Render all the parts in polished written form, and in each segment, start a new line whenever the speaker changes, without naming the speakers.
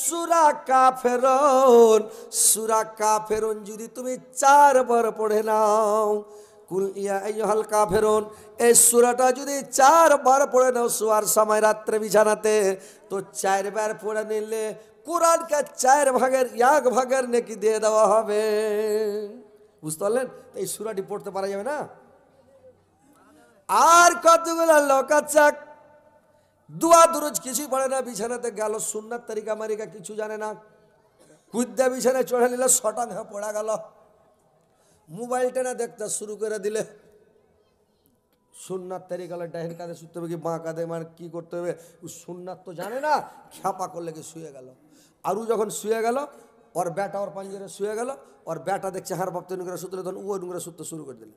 সূরা কাফেরুন, সূরা কাফেরুন যদি তুমি 4 বার পড়ে নাও, কুল ইয়া আইয়ুহাল কাফেরুন, এই সূরাটা যদি 4 বার পড়ে নাও শোয়ার সময় রাত্রে বিছানাতে, তো 4 বার পড়ে নিলে কোরআনকে 4 ভাগের 1 ভাগের নেকি দিয়ে দেওয়া হবে। বুঝতে পারলেন? এই সূরাটি পড়তে পারা যাবে না? আর কতগুলো লোক আছে দোয়া দুরুজ কিছুই পড়ে না, বিছানাতে গেল সুন্নাত তরিকা মারিকা কিছু জানে না, কুদ্দা বিছানায় চড়ে নিলে শটাং হয়ে পড়া গেল, মোবাইলটা না দেখতে শুরু করে দিলে, সুন্নাত তরিকা ডাইন কাঁধে শুতে হবে কি বাঁ কাঁধে, মানে কি করতে হবে সুন্নাত তো জানে না, খ্যাপা করলে কি শুয়ে গেল। আর ও যখন শুয়ে গেল, ওর বেটা ওর পাঞ্জরে শুয়ে গেল, ওর বেটা দেখছে হার বাপ তৈরি করে শুতলে, তখন ও করে শুতে শুরু করে দিলে।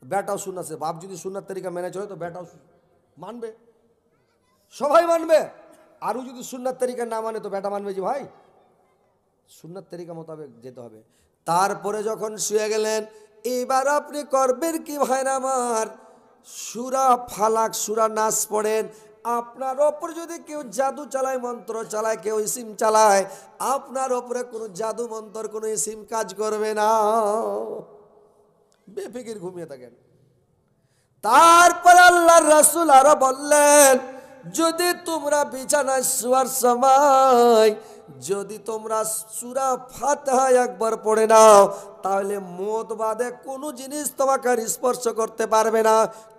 বেটাও শুনছে, বাপ যদি সুন্নাত তরিকা মেনে চলে তো বেটাও মানবে, সবাই মানবে। আরও যদি সুন্নাত তরিকা না মানে তো বেটা মানবে যে ভাই সুন্নাত তরিকা মোতাবেক যেতে হবে। তারপরে যখন শুয়ে গেলেন, এবার আপনি করবেন কি ভাইরা আমার, সূরা ফালাক সূরা নাস পড়েন। আপনার ওপর যদি কেউ জাদু চালায়, মন্ত্র চালায়, কেউ ইসিম চালায়, আপনার ওপরে কোনো জাদু মন্ত্র কোনো ইসিম কাজ করবে না, বেফিকির ঘুমিয়ে থাকেন। তারপর আল্লাহর রাসূল আরো বললেন, যদি তোমরা বিছানায় শোয়ার সময় যদি তোমরা সূরা ফাতিহা একবার পড়ে নাও, তাহলে মওত বাদে কোনো জিনিস তোমাকে আর স্পর্শ করতে পারবে না,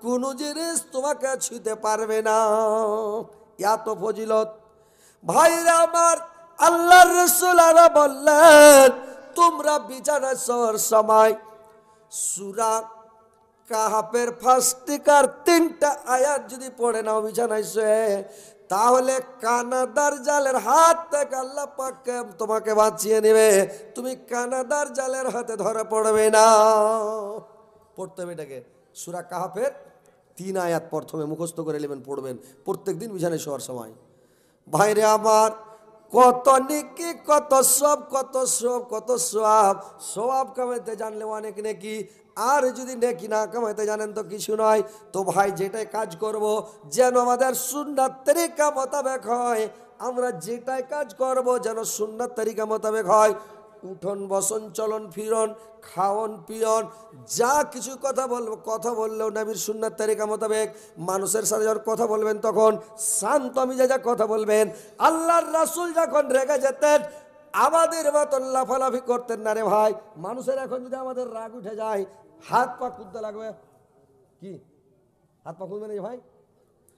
কোনো জিনিস তোমাকে ছুঁতে পারবে না। এত ফজিলত ভাইরা আমার। আল্লাহর রাসূল আরো বললেন, তোমরা বিছানায় শোয়ার সময় সূরা কাহাফের ফাস্টিকার 3টা আয়াত যদি পড়ে নাও বিছানায় শুয়ে, তাহলে কানাদার জালের হাত থেকে আল্লাহ পাক তোমাকে বাঁচিয়ে নেবে, তুমি কানাদার জালের হাতে ধরা পড়বে না। পড়তে হবে এটাকে, সূরা কাহাফের 3 আয়াত প্রথমে মুখস্থ করে নেবেন, পড়বেন প্রত্যেকদিন বিছানায় শোয়ার সময়। ভাইরে আমার, কত নেকি, কত সব, কত সব, কত সওয়াব। সওয়াব কামাইতে জানলে অনেক নেকি, আর যদি নেকি না কামাইতে জানেন তো কিছু নয়। তো ভাই যেটাই কাজ করব যেন আমাদের সুন্নাত তরিকা মোতাবেক হয়, আমরা যেটাই কাজ করব যেন সুন্নাত তরিকা মোতাবেক হয়। উঠন বসন চলন ফিরন খাওয়ন পিয়ন যা কিছু কথা বলবো, কথা বললেও নবীর সুন্নাত তরিকা মোতাবেক। মানুষের সাথে যখন কথা বলবেন তখন শান্ত মিজাজে কথা বলবেন। আল্লাহর রাসূল যখন রেগে যেতেন আমাদের মতন লাফালাফি করতেন না রে ভাই। মানুষের এখন যদি আমাদের রাগ উঠে যায় হাত পা কুদতে লাগবে, কি হাত পা কুদবে নাকি ভাই?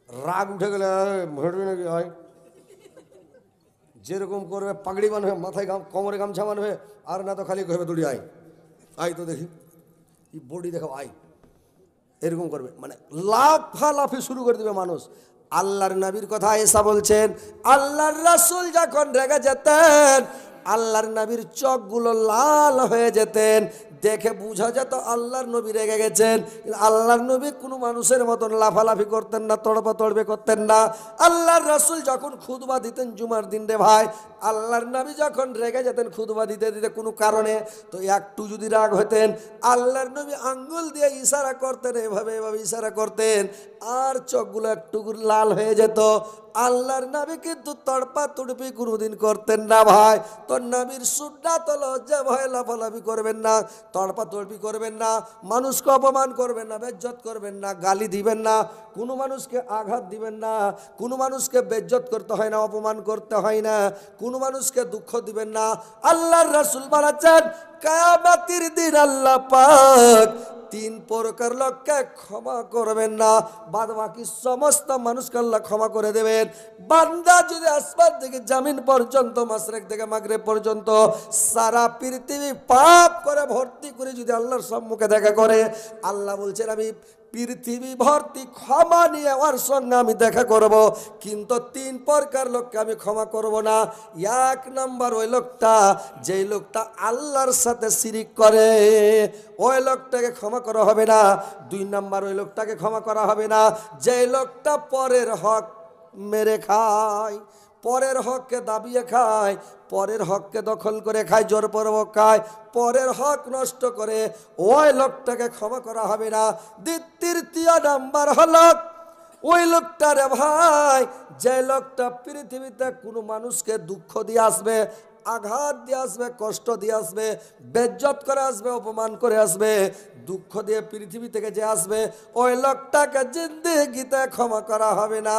রাগ উঠে গেলে ভেটবে নাকি ভাই? যেরকম করবে পাগড়ি বানবে, মাথায় কোমরে গামছা বানবে, আর না তো খালি কবে দৌড়ি আয় আয় তো দেখি এই বডি দেখো আয়, এরকম করবে, মানে লাফালাফি শুরু করে দেবে মানুষ। আল্লাহর নবীর কথা এসা বলছেন, আল্লাহর রাসূল যখন রেগে যেতেন আল্লাহর নবীর চোখগুলো লাল হয়ে যেতেন, দেখে বোঝা যেত আল্লাহর নবী রেগে গেছেন। আল্লাহর নবী কোনো মানুষের মতন লাফালাফি করতেন না, তড়পা তড়বে করতেন না। আল্লাহর রাসূল যখন খুতবা দিতেন জুমার দিন রে ভাই, আল্লাহর নবী যখন রেগে যেতেন খুতবা দিতে দিতে কোনো কারণে, তো একটু যদি রাগ হতেন আল্লাহর নবী আঙ্গুল দিয়ে ইশারা করতেন, এভাবে এভাবে ইশারা করতেন, আর চোখগুলো একটু লাল হয়ে যেত। আল্লাহর নবী কিন্তু তড়পা তড়পি কোনোদিন করতেন না ভাই। তো নবীর সুন্নাত হলো যে ভয় লাফালাফি করবেন না, তড়পা তড়পি করবেন না, মানুষকে অপমান করবেন না, বেজ্জত করবেন না, গালি দিবেন না, কোনো মানুষকে আঘাত দিবেন না, কোনো মানুষকে বেজ্জত করতে হয় না, অপমান করতে হয় না, কোনো মানুষকে দুঃখ দিবেন না। আল্লাহর রাসূল বলেছেন কিয়ামতের দিন আল্লাহ পাক 3 প্রকার লোককে ক্ষমা করবেন না, বাদ বাকি সমস্ত মানুষকে আল্লাহ ক্ষমা করে দেবেন। বান্দা যদি আসমান থেকে জমিন পর্যন্ত, মাশরিক থেকে মাগরিব পর্যন্ত সারা পৃথিবী পাপ করে ভর্তি করে যদি আল্লাহর সম্মুখে দেখা করে, আল্লাহ বলছেন আমি পৃথিবী ভর্তি ক্ষমা নিয়ে ওর সঙ্গে আমি দেখা করব, কিন্তু 3 প্রকার লোককে আমি ক্ষমা করব না। 1 নাম্বার ওই লোকটা যেই লোকটা আল্লাহর সাথে শিরিক করে, ওই লোকটাকে ক্ষমা করা হবে না। 2 নাম্বার ওই লোকটাকে ক্ষমা করা হবে না যেই লোকটা পরের হক মেরে খায়, পরের হককে দাবিয়ে খায়, পরের হককে দখল করে খায়, জোরপূর্বক খায়, পরের হক নষ্ট করে, ওই লোকটাকে ক্ষমা করা হবে না। 3য় নাম্বার হলো ওই লোকটা রে ভাই, যে লোকটা পৃথিবীতে কোনো মানুষকে দুঃখ দিয়ে আসবে, আঘাত দিয়ে আসবে, কষ্ট দিয়ে আসবে, বেজ্জত করে আসবে, অপমান করে আসবে, দুঃখ দিয়ে পৃথিবী থেকে যে আসবে, ওই লোকটাকে জিন্দেগিতে ক্ষমা করা হবে না।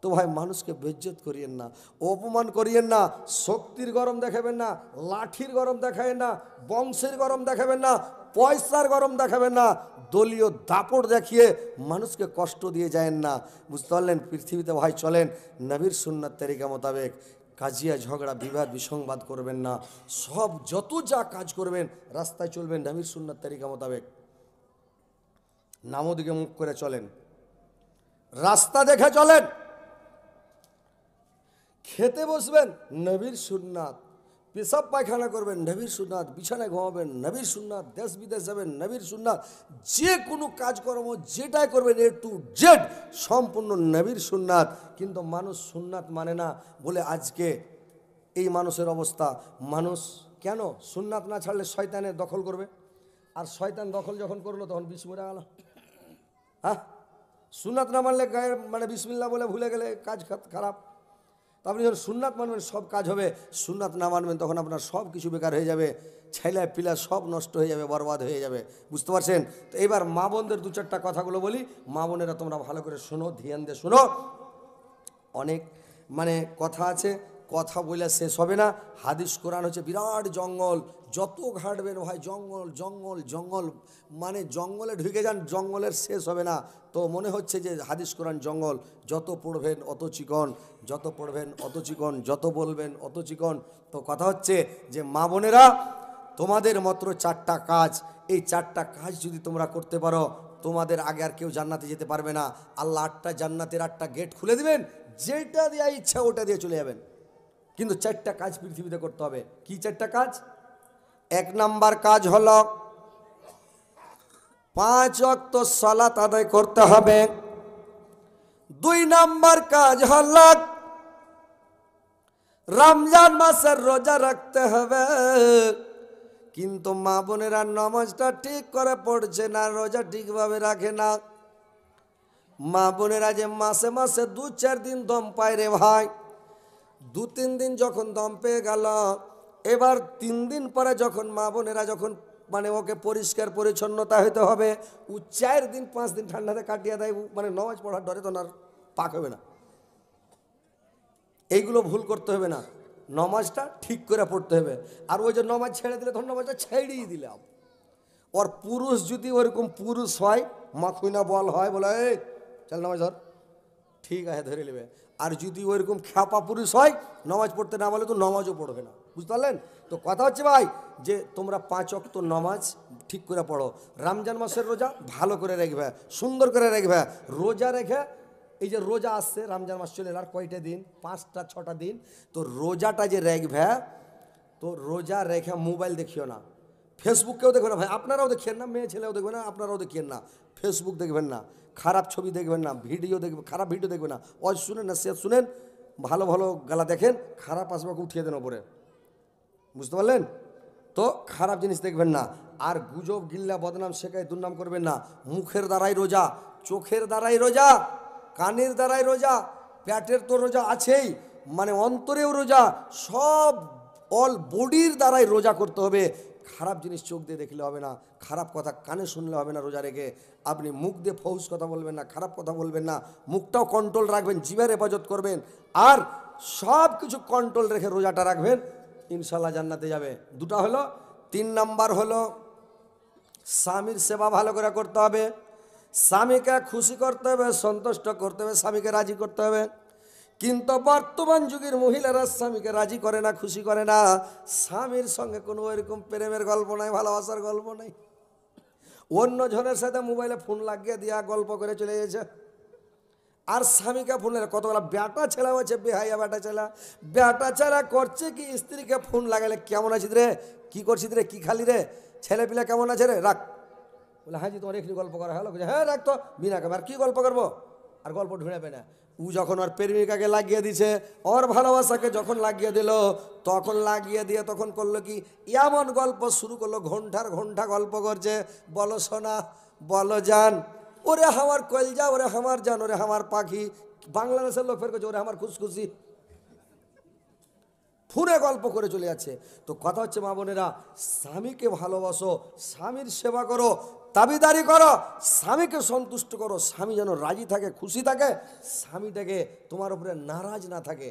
তো ভাই মানুষকে বেজ্জত করিয়েন না, অপমান করিয়েন না, শক্তির গরম দেখাবেন না, লাঠির গরম দেখাবেন না, বংশের গরম দেখাবেন না, পয়সার গরম দেখাবেন না, দলীয় দাপট দেখিয়ে মানুষকে কষ্ট দিয়ে যায়েন না। বুঝতে পারলেন? পৃথিবীতে ভাই চলেন নবীর সুন্নাত তরিকা মোতাবেক। কাজিয়া ঝগড়া বিবাদ বিসংবাদ করবেন না। সব যত যা কাজ করবেন রাস্তায় চলবেন নবীর সুন্নাত তরিকা মোতাবেক। নামও দিকে মুখ করে চলেন, রাস্তা দেখে চলেন। খেতে বসবেন নবীর সুন্নাত, পেশাব পায়খানা করবেন নবীর সুন্নাত, বিছানায় ঘুমাবেন নবীর সুন্নাত, দেশ বিদেশ যাবেন নবীর সুন্নাত, যে কোনো কাজকর্ম যেটাই করবেন এ টু জেড সম্পূর্ণ নবীর সুন্নাত। কিন্তু মানুষ সুন্নাত মানে না বলে আজকে এই মানুষের অবস্থা। মানুষ কেন সুন্নাত না ছাড়লে শয়তানের দখল করবে, আর শয়তান দখল যখন করলো তখন বিষ মরে গেল। হ্যাঁ, সুন্নাত না মানলে গায়ের মানে বিসমিল্লাহ বলে ভুলে গেলে কাজ খারাপ। তো আপনি যখন সুন্নাত মানবেন সব কাজ হবে, সুন্নাত না মানবেন তখন আপনার সব কিছু বেকার হয়ে যাবে, ছেলে পিলা সব নষ্ট হয়ে যাবে, বরবাদ হয়ে যাবে। বুঝতে পারছেন? তো এবার মা বোনদের দু চারটা কথাগুলো বলি। মা বোনেরা তোমরা ভালো করে শোনো, ধ্যান দিয়ে শোনো। অনেক মানে কথা আছে, কথা বলে শেষ হবে না। হাদিস কোরআন হচ্ছে বিরাট জঙ্গল, যত ঘাটবেন ভাই জঙ্গল জঙ্গল জঙ্গল, মানে জঙ্গলে ঢুকে যান, জঙ্গলের শেষ হবে না। তো মনে হচ্ছে যে হাদিস কোরআন জঙ্গল, যত পড়বেন অত চিকন, যত পড়বেন অত চিকন, যত বলবেন অত চিকন। তো কথা হচ্ছে যে মা বোনেরা, তোমাদের মাত্র 4টা কাজ, এই 4টা কাজ যদি তোমরা করতে পারো তোমাদের আগে আর কেউ জান্নাতে যেতে পারবে না। আল্লাহ 8টা জান্নাতের 8টা গেট খুলে দিবেন, যেটা দেওয়া ইচ্ছা ওটা দিয়ে চলে যাবেন। কিন্তু 4টা কাজ পৃথিবীতে করতে হবে। কি 4টা কাজ? 1 নাম্বার কাজ হলো 5 ওয়াক্ত সালাত আদায় করতে হবে। 2 নাম্বার কাজ হলো রমজান মাসের রোজা রাখতে হবে। কিন্তু মা বোনেরা নামাজটা ঠিক করে পড়ছে না, রোজা ঠিকভাবে রাখে না। মা বোনেরা যে মাসে মাসে 2-4 দিন দম পায় রে ভাই, 2-3 দিন যখন দম পেয়ে গেল, এবার 3 দিন পরে যখন মা বোনেরা যখন মানে ওকে পরিষ্কার পরিচ্ছন্নতা হইতে হবে, ও 4 দিন 5 দিন ঠান্ডাতে কাটিয়ে দেয়, মানে নামাজ পড়ার ডরে তো না পাক হবে না। এইগুলো ভুল করতে হবে না, নামাজটা ঠিক করে পড়তে হবে। আর ওই যে নামাজ ছেড়ে দিলে তখন নামাজটা ছেড়েই দিলাম। ওর পুরুষ যদি ওরকম পুরুষ হয়, মাখুইনা বল হয়, বলে এই চল নামাজ ধর, ঠিক আছে ধরে নেবে। আর যদি ওইরকম খ্যাপা পুরুষ হয়, নামাজ পড়তে না বলে তো নামাজও পড়বে না। বুঝতে পারলেন? তো কথা হচ্ছে ভাই যে তোমরা 5 ওয়াক্ত নামাজ ঠিক করে পড়ো। রমজান মাসের রোজা ভালো করে রাখবে, সুন্দর করে রাখবে। রোজা রেখে এই যে রোজা আসছে, রমজান মাস চলে আর কয়টা দিন, 5টা-6টা দিন। তো রোজাটা যে রাখবে, তো রোজা রেখে মোবাইল দেখিও না, ফেসবুককেও দেখবেন না ভাই, আপনারাও দেখেন না, মেয়ে ছেলেও দেখবেন না, আপনারাও দেখেন না। ফেসবুক দেখবেন না, খারাপ ছবি দেখবেন না, ভিডিও দেখবেন, খারাপ ভিডিও দেখবেন না। ওই শুনেন না, সে শুনেন, ভালো ভালো গালা দেখেন, খারাপ আসবাকে উঠিয়ে দেন ওপরে। বুঝতে পারলেন? তো খারাপ জিনিস দেখবেন না। আর গুজব গিল্লা বদনাম শেখায় দুর্নাম করবেন না। মুখের দ্বারাই রোজা, চোখের দ্বারাই রোজা, কানের দ্বারাই রোজা, পেটের তো রোজা আছেই, মানে অন্তরেও রোজা, সব অল বডির দ্বারাই রোজা করতে হবে। খারাপ জিনিস চোখ দিয়ে দেখলে হবে না, খারাপ কথা কানে শুনলে হবে না। রোজা রেখে আপনি মুখ দিয়ে ফৌজ কথা বলবেন না, খারাপ কথা বলবেন না, মুখটাও কন্ট্রোল রাখবেন, জিভের হেফাজত করবেন, আর সব কিছু কন্ট্রোল রেখে রোজাটা রাখবেন, ইনশাল্লাহ জান্নাতে যাবে। 2টা হলো। 3 নাম্বার হলো স্বামীর সেবা ভালো করে করতে হবে, স্বামীকে খুশি করতে হবে, সন্তুষ্ট করতে হবে, স্বামীকে রাজি করতে হবে। কিন্তু বর্তমান যুগের মহিলারা স্বামীকে রাজি করে না, খুশি করে না। স্বামীর সঙ্গে কোনো এরকম প্রেমের গল্প নাই, ভালোবাসার গল্প নাই। অন্য জনের সাথে মোবাইলে ফোন লাগিয়ে দিয়া গল্প করে চলে গেছে। আর স্বামীকে ফোন লাগে, কতগুলা বেটা ছেলে আছে, বেহাইয়া বেটা ছেলা, বেটা ছেলা করছে কি, স্ত্রীকে ফোন লাগালে কেমন আছিস রে, কি করছিস রে, কি খালি রে, ছেলে পিলা কেমন আছে রে, রাখ। বলে হ্যাঁ জি তোমার এখানে গল্প করা হলো, হ্যাঁ রাখ তো, বিনা কামে আর কি গল্প করবো, আর গল্প ঢুঁড়াবে না। ও যখন ওর প্রেমিকাকে লাগিয়ে দিছে, ওর ভালোবাসাকে যখন লাগিয়ে দিল, তখন লাগিয়ে দিয়ে তখন করলো কি, এমন গল্প শুরু করলো, ঘন্টার ঘন্টা গল্প করছে। বলো সোনা, বলো জান, ওরে আমার কলজা, ওরে আমার জান, ওরে আমার পাখি। বাংলাদেশের লোক ফের করছে ওরে আমার খুশখুশি, ফোনে গল্প করে চলে যাচ্ছে। তো কথা হচ্ছে মা বোনেরা, স্বামীকে ভালোবাসো, স্বামীর সেবা করো, দাবিদারি করো, স্বামীকে সন্তুষ্ট করো, স্বামী যেন রাজি থাকে, খুশি থাকে, স্বামীটাকে তোমার উপরে নারাজ না থাকে।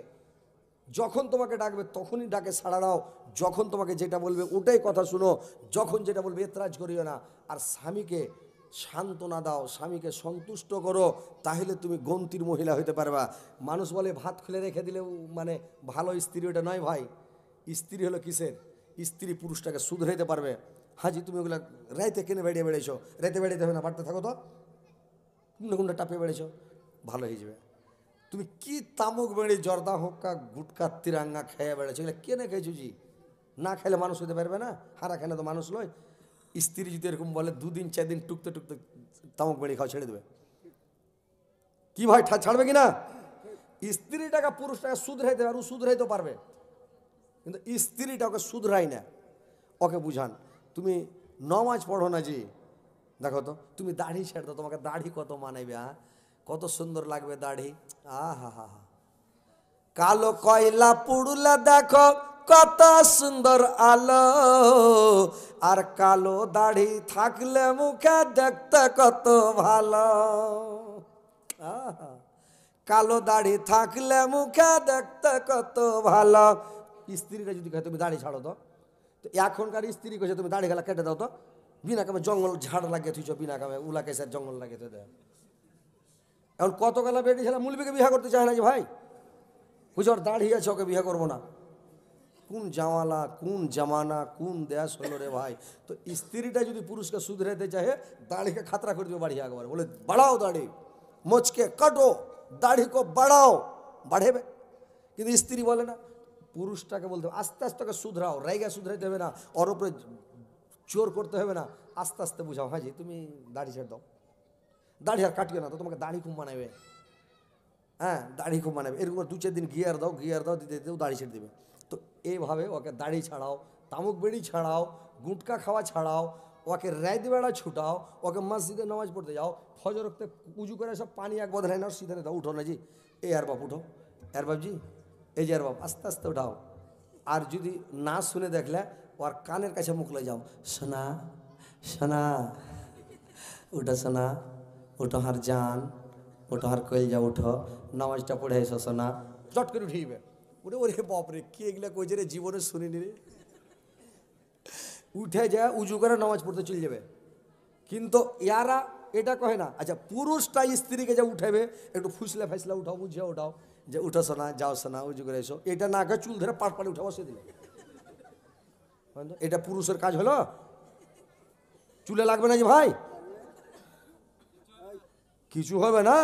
যখন তোমাকে ডাকবে তখনই ডাকে সাড়া দাও, যখন তোমাকে যেটা বলবে ওটাই কথা শুনো, যখন যেটা বলবে এতরাজ করিও না। আর স্বামীকে সান্ত্বনা দাও, স্বামীকে সন্তুষ্ট করো, তাহলে তুমি গন্তির মহিলা হইতে পারবা। মানুষ বলে ভাত খুলে রেখে দিলেও মানে ভালো স্ত্রী, ওটা নয় ভাই। স্ত্রী হলো কিসের? স্ত্রী পুরুষটাকে শুধরাইতে পারবে। হাজি তুমি ওগুলা রাইতে কেনে বেড়িয়ে বেড়েছো, রাইতে বেড়াইতে হবে না, বাড়তে থাকো তো, কোনটা কোনটা টাপিয়ে বেড়েছো, ভালো হয়ে যাবে। তুমি কি তামুক বেড়ে জর্দা হোক্কা গুটকা তিরাঙ্গা খেয়ে বেড়েছো, এগুলো কেনে খেয়েছো জি? না খেলে মানুষ হতে পারবে না, হারা খেলে তো মানুষ নয়। স্ত্রী যদি এরকম বলে 2 দিন 4 দিন টুকতে টুকতে তামুক বেড়ে খাওয়া ছেড়ে দেবে কি ভাই? ছাড়বে কি না? স্ত্রীটাকে পুরুষটাকে শুধরাইতে পারবে, শুধরাইতে পারবে, কিন্তু স্ত্রীটা ওকে শুধরাই না। ওকে বুঝান, তুমি নমাজ পড়ো না জি, দেখো তো তুমি দাড়ি ছেড়ে দাও, তোমাকে দাড়ি কত মানাইবে, হ্যাঁ কত সুন্দর লাগবে দাড়ি, আহা হা হা। কালো কয়লা পুড়লে দেখো কত সুন্দর আলো, আর কালো দাড়ি থাকলে মুখে দেখতে কত ভালো। আহা, কালো দাড়ি থাকলে মুখে দেখতে কত ভালো। স্ত্রীরা যদি কয় তুমি দাড়ি ছাড়ো তো, তো এখনকার স্ত্রী কইছে তুমি দাড়ি গেলা কেটে দাও তো, বিনা কামে জঙ্গল ঝাড় লাগিয়ে থুইছ, বিনা কামে উলা কেসের জঙ্গল লাগিয়ে থুই দেয়। এখন কত গেলা বেটি ছেলে মুলবিকে বিয়ে করতে চায় না যে ভাই, বুঝো ওর দাঁড়িয়ে আছে ওকে বিয়ে করবো না। কোন জামালা, কোন জামানা, কোন দেশ হলো রে ভাই। তো স্ত্রীটা যদি পুরুষকে শুধরাইতে চাহে, দাড়িকে খাতরা করে দিবে বাড়িয়ে একবার, বলে বাড়াও দাড়ি, মোচকে কাটো, দাড়ি কো বাড়াও, বাড়েবে। কিন্তু স্ত্রী বলে না, পুরুষটাকে বলতে হবে আস্তে আস্তে ওকে শুধরাও, রাইগা শুধরাইতে হবে না, ওর উপরে জোর করতে হবে না, আস্তে আস্তে বুঝাও, হ্যাঁ জি তুমি দাড়ি ছেড়ে দাও, দাড়ি আর কাটিও না তো, তোমাকে দাড়ি খুব মানাবে, হ্যাঁ দাড়ি খুব মানাবে। এরকম 2-4 দিন গিয়ার দাও, দিতে দিতেও দাড়ি ছেড়ে দেবে। তো এইভাবে ওকে দাড়ি ছাড়াও, তামুক বেড়ি ছাড়াও, গুটকা খাওয়া ছাড়াও, ওকে রাত বেড়া ছুটাও, ওকে মসজিদে নামাজ পড়তে যাও, ফজর রক্তে উজু করে সব পানি এক বদলাই নাও, সিধে দাও, উঠো না জি, এই আর বাপ উঠো, আর বাপজি এই যে আর বাপ, আস্তে আস্তে উঠাও। আর যদি না শুনে দেখলে ওর কানের কাছে মুখ লয়ে যাও, সোনা সোনা উঠো, সোনা উঠো হার জান, ওটা আর কইল উঠো, নামাজটা পড়ে এসো সোনা, চট করে উঠিবে। ওরে ওরে বাপরে কি এগুলা কইছে রে, জীবনে শুনিনি রে। উঠে যায় উজু করে নামাজ পড়তে চলে যাবে, কিন্তু ইয়ারা এটা কহে না। আচ্ছা পুরুষটা স্ত্রীকে যে উঠাবে, একটু ফুসলে ফাইসলে উঠাও, বুঝিয়ে উঠাও যে উঠো সোনা, যাও সোনা উজু করে এসো, এটা না কে চুল ধরে পাট পাড়ে উঠে বসে দিলে, এটা পুরুষের কাজ হলো? চুলে লাগবে না যে ভাই, কিছু হবে না,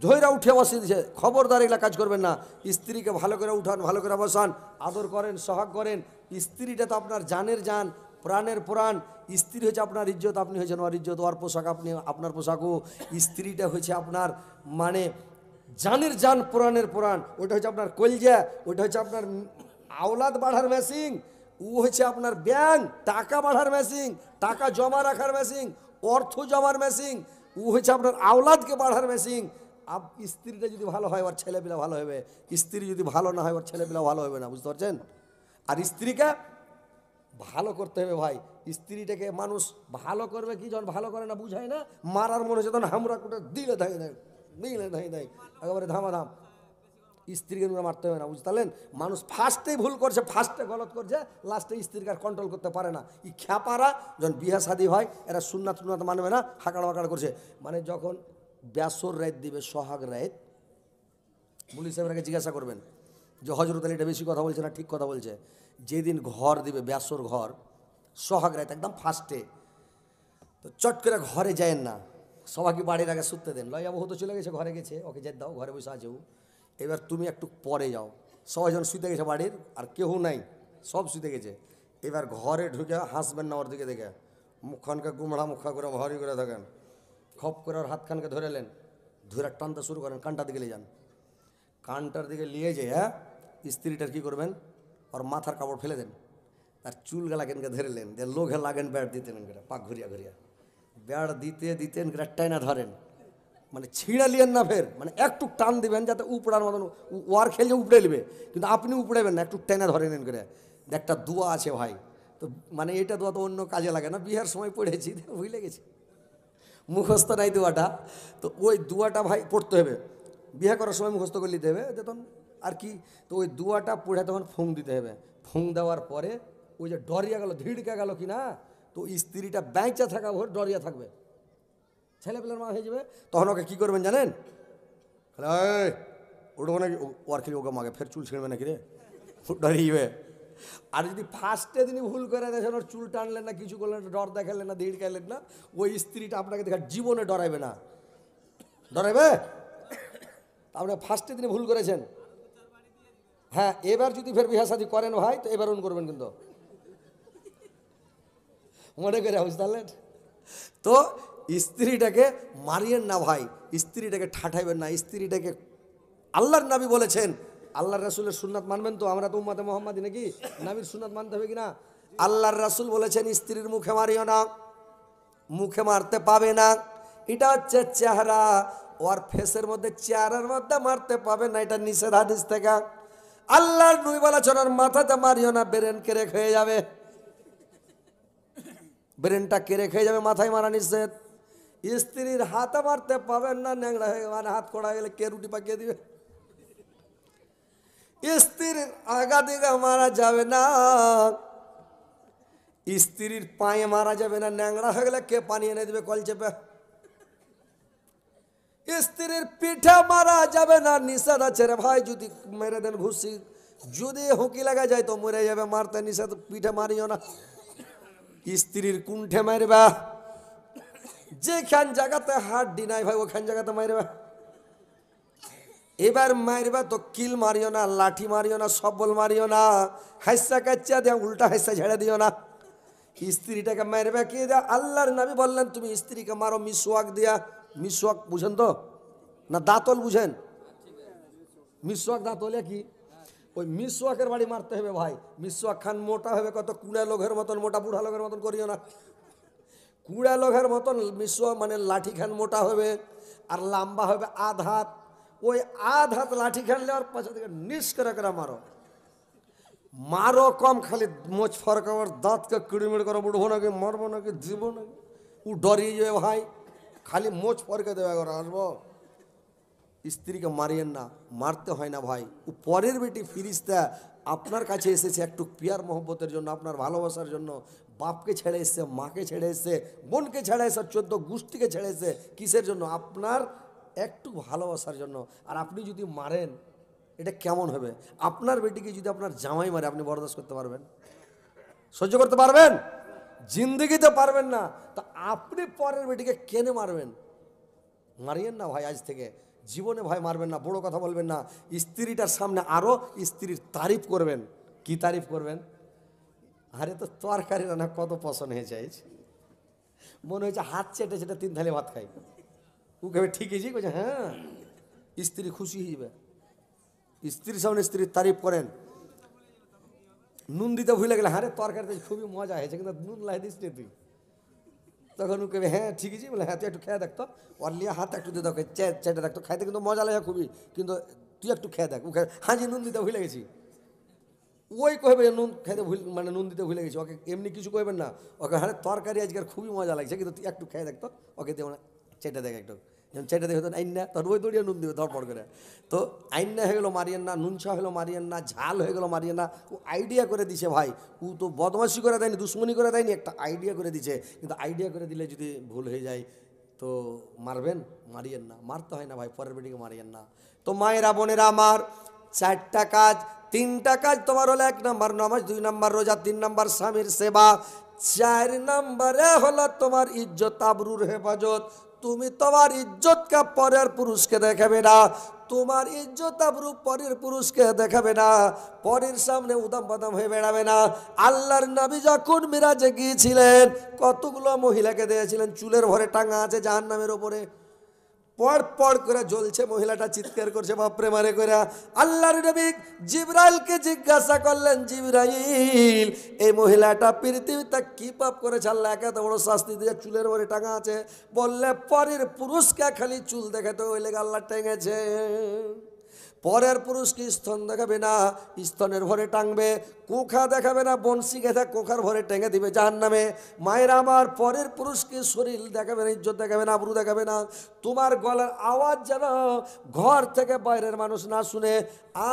ধৈরা উঠে বসিয়ে দিচ্ছে। খবরদার এগুলা কাজ করবেন না। স্ত্রীকে ভালো করে উঠান, ভালো করে বসান, আদর করেন, সোহাগ করেন। স্ত্রীটা তো আপনার জানের জান, প্রাণের প্রাণ। স্ত্রী হচ্ছে আপনার ইজ্জত, আপনি হয়েছেন ওর ইজ্জত, ওর পোশাক আপনি আপনার পোশাকও। স্ত্রীটা হচ্ছে আপনার মানে জানের জান, প্রাণের প্রাণ। ওটা হচ্ছে আপনার কলজা, ওটা হচ্ছে আপনার আওলাদ বাড়ার মেশিন, ও হচ্ছে আপনার ব্যাংক, টাকা বাড়ার মেশিন, টাকা জমা রাখার মেশিন, অর্থ জমার মেশিন। ও হচ্ছে আপনার আওলাদকে বাড়ার মেশিন। স্ত্রীটা যদি ভালো হয় ওর ছেলেপিলা ভালো হবে, স্ত্রী যদি ভালো না হয় ওর ছেলেপিলা ভালো হবে না, বুঝতে পারছেন? আর স্ত্রীকে ভালো করতে হবে ভাই। স্ত্রীটাকে মানুষ ভালো করবে কি, যখন ভালো করে না বুঝায় না, মারার মনে হচ্ছে তখন হামরা কোটা দিলে ধাই দেয়, দিলে ধাই দেয়, একেবারে ধামাধাম। স্ত্রীকে মারতে হবে না, বুঝতে পারলেন? মানুষ ফার্স্টেই ভুল করছে, ফার্স্টে গলত করছে, লাস্টে স্ত্রীকে আর কন্ট্রোল করতে পারে না। এই খ্যাপারা যখন বিয়ে শাদী হয় এরা সুন্নাত টুন্নাত মানবে না, হাঁকাড়া বাঁকাড়া করছে। মানে যখন ব্যাসর রাত দিবে, সোহাগ রাত, পুলিশ সাহেবরাকে জিজ্ঞাসা করবেন যে হজরত আলী এটা বেশি কথা বলছে না ঠিক কথা বলছে। যেদিন ঘর দিবে ব্যাসর ঘর, সোহাগ রাত একদম ফার্স্টে, তো চট করে ঘরে যায়েন না, সবাইকে বাড়ির আগে শুতে দেন। লয়া বহু তো চলে গেছে, ঘরে গেছে, ওকে যেতে দাও, ঘরে বসে আছে ও। এবার তুমি একটু পরে যাও, সবাই যখন শুতে গেছে বাড়ির, আর কেউ নাই, সব শুতে গেছে। এবার ঘরে ঢুকে হাসবেন না ওর দিকে দেখে, মুখখানকে গুমড়া মুখা করে ভারী করে থাকেন, খপ করে ওর হাতখানকে ধরেলেন, ধরে টানতে শুরু করেন, কানটার দিকে নিয়ে যান। কানটার দিকে নিয়ে যে হ্যাঁ, স্ত্রীটার কী করবেন, ওর মাথার কাপড় ফেলে দেন, আর চুল গালা কেনকে ধরেলেন, যে লোঘে লাগেন ব্যাট দিতেন, পাক ঘুরিয়া ঘুরিয়া বেড় দিতে দিতেন গ্রাটটাই না ধরেন, মানে ছিঁড়ে লিয়েন না, ফের মানে একটু টান দিবেন যাতে উপড়ার মতন, ওয়ার খেলে উপড়ে নেবে, কিন্তু আপনি উপড়েবেন না, একটু টেনে ধরে নেন করে। একটা দোয়া আছে ভাই, তো মানে এটা দোয়া তো অন্য কাজে লাগে না, বিয়ের সময় পড়েছি, ভুলে গেছি, মুখস্থ নাই দোয়াটা। তো ওই দোয়াটা ভাই পড়তে হবে, বিয়ে করার সময় মুখস্থ করে নিতে হবে তখন আর কি। তো ওই দোয়াটা পড়ে তখন ফুং দিতে হবে, ফুং দেওয়ার পরে ওই যে ডরিয়া গেল, ধিড়কে গেল কি না, তো স্ত্রীটা ব্যাঁচা থাকা ভোর ডরিয়া থাকবে, ছেলেপেলের মা হয়ে যাবে। তখন ওকে কী করবেন জানেন, উঠবো নাকি, ওর খেলে ওকে মাকে ফের চুল ছিঁড়বে নাকি রে, ডরিয়ে। আর যদি ফার্স্টে দিনই ভুল করে দেখেন, ওর চুল টানলেন না, কিছু করলেন, ডর দেখালেন না, দিড় খাইলেন না, ওই স্ত্রীটা আপনাকে দেখা জীবনে ডরাইবে না, ডরাইবে। আপনি ফার্স্টে দিনে ভুল করেছেন, হ্যাঁ এবার যদি ফের বিয়ে শাদী করেন ভাই, তো এবার অন করবেন কিন্তু, মনে করে বুঝতে পারলেন। তো স্ত্রীটাকে মারিয়েন না ভাই, স্ত্রীটাকে ঠাঠাইবেন না, স্ত্রীটাকে, আল্লাহর নবী বলেছেন, আল্লাহর রাসূলের সুন্নাত মানবেন তো, আমরা তো উম্মতে মুহাম্মাদি নাকি, নবীর সুন্নাত মানতে হবে কিনা। আল্লাহর রাসূল বলেছেন স্ত্রীর মুখে মারিও না, মুখে মারতে পাবে না, এটা হচ্ছে চেহারা, ওর ফেসের মধ্যে, চেহারার মধ্যে মারতে পাবে না, এটা নিষেধ হাদিস থেকে। আল্লাহর নবী বলেছেন ওর মাথাতে মারিও না, ব্রেন কেড়ে খেয়ে যাবে, ব্রেনটা কেড়ে খেয়ে যাবে, মাথায় মারা নিষেধ। স্ত্রীর হাতে মারতে পাবেন না, ন্যাংরা হয়ে মানে হাত খোড়া গেলে কে রুটি পাকিয়ে দিবে। স্ত্রীর আগা দিকে মারা যাবে না, স্ত্রীর পায়ে মারা যাবে না, ন্যাংরা হয়ে গেলে কে পানি এনে দিবে কল চেপে। স্ত্রীর পিঠে মারা যাবে না, নিষেধ আছে রে ভাই, যদি মেরে দেন ঘুষি, যদি হুঁকি লাগা যায় তো মরে যাবে, মারতে নিষেধ, পিঠে মারিও না। স্ত্রীর কুণ্ঠে মারবা, যেখান জায়গাতে হাড্ডি নাই ভাই ওখান জায়গাতে মারবা। এবার মারবা তো কিল মারিও না, লাঠি মারিও না, সবল মারিও না, হাইসা কাচ্চা দিয়ে উল্টা হাইসা ঝেড়ে দিও না। স্ত্রীটাকে মারবে কি দিয়া, আল্লাহর নবী বললেন তুমি স্ত্রীকে মারো মিসওয়াক দিয়া। মিসওয়াক বুঝেন তো না, দাঁতল বুঝেন, মিসওয়াক দাঁতলে কি, ওই মিসওয়াকের বাড়ি মারতে হবে ভাই। মিসওয়াক খান মোটা হবে, কত কুড়া লোকের মতন মোটা, বুড়া লোকের মতন করিও না, কুড়া লোকের মতন মিসওয়াক মানে লাঠি খান মোটা হবে আর লম্বা হবে আধ হাত, ওই আধ হাত লাঠি খানলে আর পাশে থেকে নিস করে করে মারো, মারো কম, খালি মোচ ফরকাবার দাঁতকে কিড়মিড় করে, উঠবো নাকি, মারবো নাকি, দিব নাকি, ও ডরিয়ে যাবে ভাই, খালি মোচ ফরকে দেবে, করে আসবো। স্ত্রীকে মারিয়েন না, মারতে হয় না ভাই, ও পরের বেটি ফিরিস্তা আপনার কাছে এসেছে একটু পিয়ার মহব্বতের জন্য, আপনার ভালোবাসার জন্য, বাপকে ছেড়ে এসছে, মাকে ছেড়ে এসছে, বোনকে ছেড়ে এসে, 14 গোষ্ঠীকে ছেড়ে এসছে, কিসের জন্য, আপনার একটু ভালোবাসার জন্য। আর আপনি যদি মারেন এটা কেমন হবে, আপনার বেটিকে যদি আপনার জামাই মারে আপনি বরদাস্ত করতে পারবেন, সহ্য করতে পারবেন, জিন্দগিতে পারবেন না, তা আপনি পরের বেটিকে কেনে মারবেন। মারিয়েন না ভাই, আজ থেকে জীবনে ভাই মারবেন না, বড় কথা বলবেন না। স্ত্রীটার সামনে আরো স্ত্রীর তারিফ করবেন। কি তারিফ করবেন, আরে তো তরকারি রান্না কত পছন্দ হয়ে যায়, মনে হয়েছে হাত চেটে চেটে 3 থালি ভাত খাই, ও কেবে ঠিকই জি বলছে, হ্যাঁ স্ত্রী খুশি হয়ে যাবে। স্ত্রীর সামনে স্ত্রীর তারিফ করেন। নুন দিতে ভুলে গেলে, হ্যাঁ রে তরকারিতে খুবই মজা হয়েছে, কিন্তু নুন লাই দিস নি তুই, তখন ও কেবে হ্যাঁ ঠিকই জি, বলে হ্যাঁ তুই একটু খেয়ে দেখতো, ওর লিয়ে হাত একটু দিয়ে দেখো, চেটে দেখতো, খাইতে কিন্তু মজা লাগে খুবই, কিন্তু তুই একটু খেয়ে দেখ, ও খেয়ে, হ্যাঁ জি নুন দিতে ভুলে গেছি, ওই কহবে নুন খাইতে ভুল, মানে নুন দিতে ভুলে গেছি, ওকে এমনি কিছু কইবেন না, ওকে হ্যাঁ তরকারি আজকের খুবই মজা লাগছে, কিন্তু তুই একটু খেয়ে দেখতো, ওকে দেবো না, চেটে দেখ একটু, যেমন চেটে দেখে তো আইন না, তোর ওই দড়িয়ে নুন দিবে ধরপড় করে। তো আইন হয়ে গেলো মারিয়েন না, নুনছা হলো মারিয়েন না, ঝাল হয়ে গেলো মারিয়েন না। ও আইডিয়া করে দিছে ভাই, ও তো বদমাশি করে দেয়নি, দুশ্মনী করে দেয়নি, একটা আইডিয়া করে দিছে। কিন্তু আইডিয়া করে দিলে যদি ভুল হয়ে যায় তো মারবেন, মারিয়েন না, মারতে হয় না ভাই, পরের বেটিকে মারিয়েন না। তো মায়েরা বোনেরা আমার, 4টা কাজ, 3টা কাজ তোমার হলো, 1 নম্বর নামাজ, 2 নম্বর রোজা, 3 নম্বর স্বামীর সেবা, 4 নম্বরে হলো তোমার ইজ্জত আবরুর হেফাজত। তুমি তোমার ইজ্জতকে পরের পুরুষকে দেখাবে না, তোমার ইজ্জত আবরু পরের পুরুষকে দেখাবে না, পরের সামনে উদাম বাদাম হয়ে বেড়াবে না। আল্লাহর নবী যখন মিরাজে গিয়েছিলেন, কতগুলো মহিলাকে দিয়েছিলেন, চুলের ভরে টাঙা আছে জাহান্নামের ওপরে, পড় পড় করে জ্বলছে, মহিলাটা চিৎকার করছে বাপরে মারে করে। আল্লাহর নবী জিবরাইলকে জিজ্ঞাসা করলেন, জিবরাইল এই মহিলাটা পৃথিবীতে কি পাপ করেছে আল্লাহ এত বড় শাস্তি দিয়ে চুলের ওপরে টাঙা আছে? বললে পরের পুরুষকে খালি চুল দেখাতে ওই লেগে আল্লাহ টেঙেছে। পরের পুরুষকে স্তন দেখাবে না, স্তনের ভরে টাঙবে, কোখা দেখাবে না, বংশী গেঁথে কোখার ভরে টেঙে দিবে জাহান্নামে। মায়ের আমার পরের পুরুষকে শরীর দেখাবে না, ইজ্জত দেখাবে না, আবরু দেখাবে না। তোমার গলার আওয়াজ যেন ঘর থেকে বাইরের মানুষ না শুনে,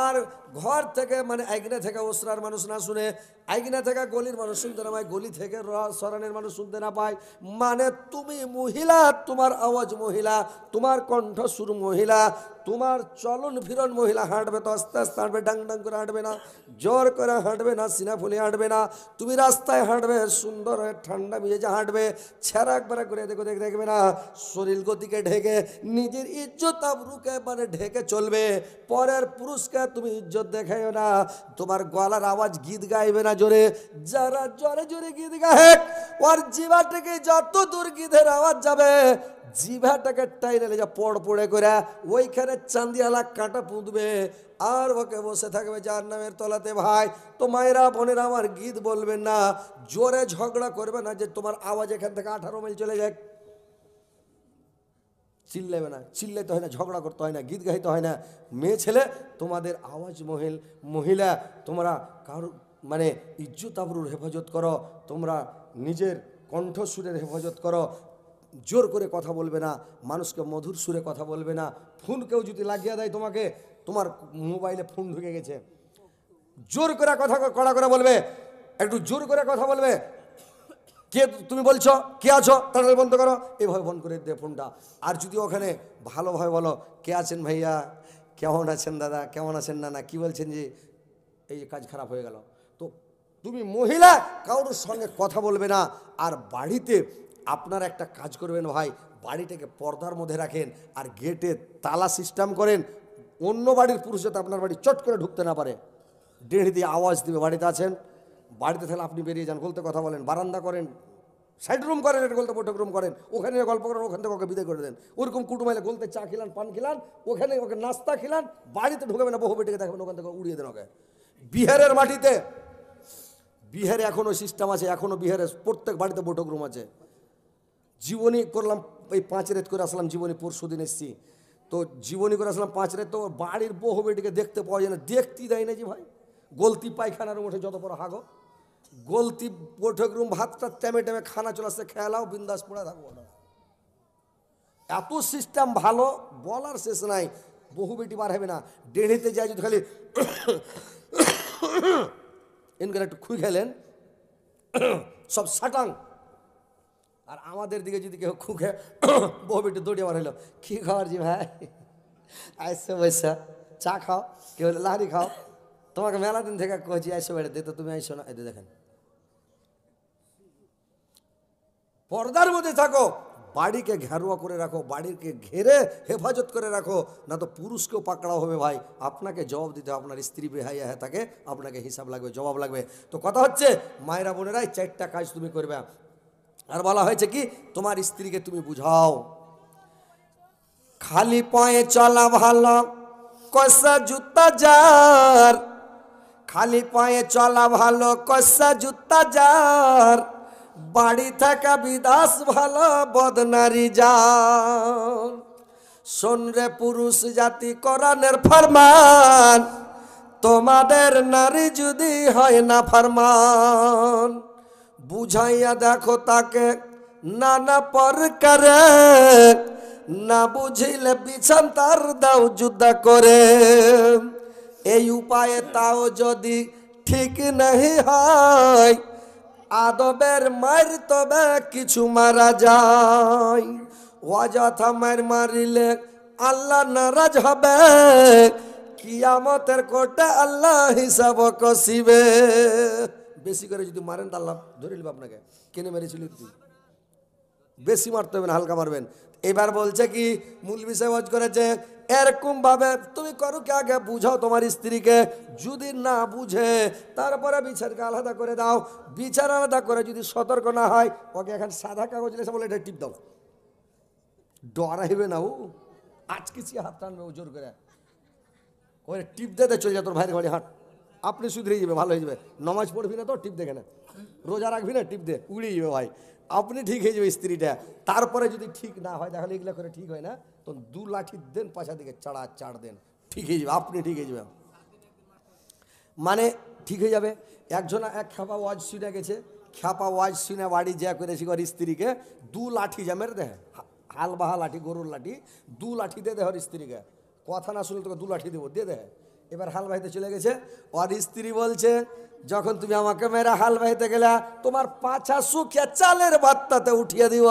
আর ঘর থেকে মানে আইগনা থেকে ওসরার মানুষ না শুনে, আইগনা থেকে গলির মানুষ শুনতে না পায়, গলি থেকে সরানের মানুষ শুনতে না পায়। মানে তুমি মহিলা, তোমার আওয়াজ মহিলা, তোমার কণ্ঠস্বর মহিলা, তোমার চলন ফিরন মহিলা। হাঁটবে তো আস্তে আস্তে হাঁটবে, ডাং ডাং করে হাঁটবে না, জোর করে হাঁটবে না, সিনা ফুলে হাঁটবে না। তুমি রাস্তায় হাঁটবে সুন্দর হয়ে ঠান্ডা মিয়েছে হাঁটবে, ছেঁড়া একবার করে দেখবে না, শরীর গতিকে ঢেকে নিজের ইজ্জত আবরুকে মানে ঢেকে চলবে। পরের পুরুষকে তুমি ইজ্জত দেখাইও না। তোমার গলার আওয়াজ গীত গাইবে না জোরে, যারা জোরে জোরে গীত গায়ে ওর জিভা থেকে যত দূর গীতের আওয়াজ যাবে, জিভাটাকে টাইনে যা পড় পড়ে করে ওইখানে চান্দিয়ালা কাঁটা পুঁতবে, আর ওকে বসে থাকবে জাহান্নামের তলাতে। ভাই তো মায়েরা বোনেরা আমার, গীত বলবেন না, জোরে ঝগড়া করবে না যে তোমার আওয়াজ এখান থেকে 18 মাইল চলে যাক। চিল্লাবে না, চিল্লাইতে হয় না, ঝগড়া করতে হয় না, গীত গাইতে হয় না। মেয়ে ছেলে তোমাদের আওয়াজ মহিলা, তোমরা কারো মানে ইজ্জত আবরুর হেফাজত করো, তোমরা নিজের কণ্ঠস্বরের হেফাজত করো। জোর করে কথা বলবে না, মানুষকে মধুর সুরে কথা বলবে না। ফোন কেউ যদি লাগিয়ে দেয় তোমাকে, তোমার মোবাইলে ফোন ঢুকে গেছে, জোর করে কথা কড়া করে বলবে, একটু জোর করে কথা বলবে। কে তুমি বলছো, কে আছো, তাড়াতাড়ি বন্ধ করো, এইভাবে বন্ধ করে দে ফোনটা। আর যদি ওখানে ভালোভাবে বলো, কে আছেন ভাইয়া, কেমন আছেন দাদা, কেমন আছেন নানা, কি বলছেন যে এই যে কাজ খারাপ হয়ে গেল। তো তুমি মহিলা কারোর সঙ্গে কথা বলবে না। আর বাড়িতে আপনারা একটা কাজ করবেন ভাই, বাড়িটাকে পর্দার মধ্যে রাখেন, আর গেটে তালা সিস্টেম করেন। অন্য বাড়ির পুরুষ যাতে আপনার বাড়ি চট করে ঢুকতে না পারে, ডেড়ি দিয়ে আওয়াজ দিবে। বাড়িতে আছেন, বাড়িতে থাকলে আপনি বেরিয়ে যান, গলতে কথা বলেন, বারান্দা করেন, সাইড রুম করেন, এটা গলতে বৈঠক রুম করেন, ওখানে গল্প করেন, ওখান থেকে ওকে বিদায় করে দেন। ওরকম কুটুমাইলে গলতে চা খিলান, পান খিলান, ওখানে ওকে নাস্তা খিলান, বাড়িতে ঢুকাবেন না, বহু বেটিকে দেখবেন ওখান থেকে উড়িয়ে দেন ওকে। বিহারের মাটিতে, বিহারে এখনও সিস্টেম আছে, এখনও বিহারে প্রত্যেক বাড়িতে বৈঠক রুম আছে। জীবনী করলাম, এই 5 রাত করে আসলাম, জীবনী পরশু দিন এসছি, তো জীবনী করে আসলাম 5 রাত। তো বাড়ির বহু বেটিকে দেখতে পাওয়া যায় না, দেখতেই দেয় না যে ভাই। গলতি পায়খানার উঠে যত বড় হাগো, গলতি বৈঠক রুম, ভাতটা টেমে টেমে খানা চলে আসছে, খেলাও বিন্দাস পড়ে থাকবো না। এত সিস্টেম ভালো বলার শেষ নাই। বহু বেটি বার হবে না, ডেড়িতে যায় যদি খালি এনকার একটু খুই খেলেন সব সাটাং। আর আমাদের দিকে যদি কেউ খুঁখে বহু বেটি দৌড়িয়ে বার হইলো, কী খাওয়ার জি ভাই, আইসো বৈসা চা খাও, কেউ লাহরি খাও, তোমাকে মেলা দিন থেকে কছি আইসো বেড়ে দে, তো তুমি আইসো না। এই দেখেন, পর্দার মধ্যে থাকো, বাড়িকে ঘেরুয়া করে রাখো, বাড়িকে ঘেরে হেফাজত করে রাখো, না তো পুরুষকেও পাকড়াও হবে ভাই, আপনাকে জবাব দিতে হবে। আপনার স্ত্রী বেহাইয়া হয়ে থাকে, আপনাকে হিসাব লাগবে, জবাব লাগবে। তো কথা হচ্ছে মায়েরা বোনেরাই 4টা কাজ তুমি করবে। আর বলা হয়েছে কি, তোমার স্ত্রীকে তুমি বুঝাও, খালি পায়ে চলা ভালো কষা জুতা যার, খালি পায়ে চলা ভালো কষা জুতা যার, বাড়ি থাকা বিদাস ভালো বদনারী যান। শোন রে পুরুষ জাতি কোরআনের ফরমান, তোমাদের নারী যদি হয় না ফরমান, বুঝাইয়া দেখো তাকে নানা প্রকারে, না বুঝিলে বিছান তার দাও যুদ্ধ করে। এই উপায়ে তাও যদি ঠিক নাহি হয়, আদবের মার তবে কিছু মারা যায়। অযথা মার মারিলে আল্লাহ নারাজ হবে, কিয়ামতের কোর্টে আল্লাহ হিসাব কষিবে। বেশি করে যদি মারেন তা আল্লাহ ধরে নিবে আপনাকে, কেনে মেরেছিলি তুই। বেশি মারতে হবে না, হালকা মারবেন। এবার বলছে কি, মূল বিষয় ওয়াজ করেছে, এরকম ভাবে তুমি করো কি, আগে বুঝাও তোমার স্ত্রীকে, যদি না বুঝে তারপরে বিচারকে আলাদা করে দাও। বিচার আলাদা করে যদি সতর্ক না হয়, ওকে এখন সাদা কাগজ লেখা বলে এটা টিপ দাও, ডরাইবে না ও। আজকে হাত টানবে ও জোর করে, ওই টিপ দে চলে যা তোর ভাইয়ের ঘরে হাঁট, আপনি শুধরে যাবে, ভালো হয়ে যাবে। নমাজ পড়বি না তো টিপ দেখে না, রোজা রাখবি না টিপ দে, উড়ে যাবে ভাই, আপনি ঠিক হয়ে যাবে স্ত্রীটা। তারপরে যদি ঠিক না হয়, তাহলে এগুলো করে ঠিক হয় না, তো 2 লাঠি দেন পাশা দিকে চাড় দেন, ঠিক হয়ে যাবে, আপনি ঠিক হয়ে যাবে, মানে ঠিক হয়ে যাবে। একজনা এক খ্যাপা ওয়াজ শুনে গেছে, খ্যাপা ওয়াজ শুনে বাড়ি যা করেছি ওর স্ত্রীকে 2 লাঠি যা মেরে দেয়, হাল বাহা লাঠি, গরুর লাঠি, 2 লাঠি দিয়ে দেয় ওর স্ত্রীকে, কথা না শুনলে তোকে 2 লাঠি দেবো, দিয়ে দেয়। এবার হাল বাহিতে চলে গেছে, ওর স্ত্রী বলছে, যখন তুমি আমাকে মেরে হাল বাহিতে গেলা, তোমার পাছা শুকিয়ে চালের বাত্তাতে উঠিয়ে দিব।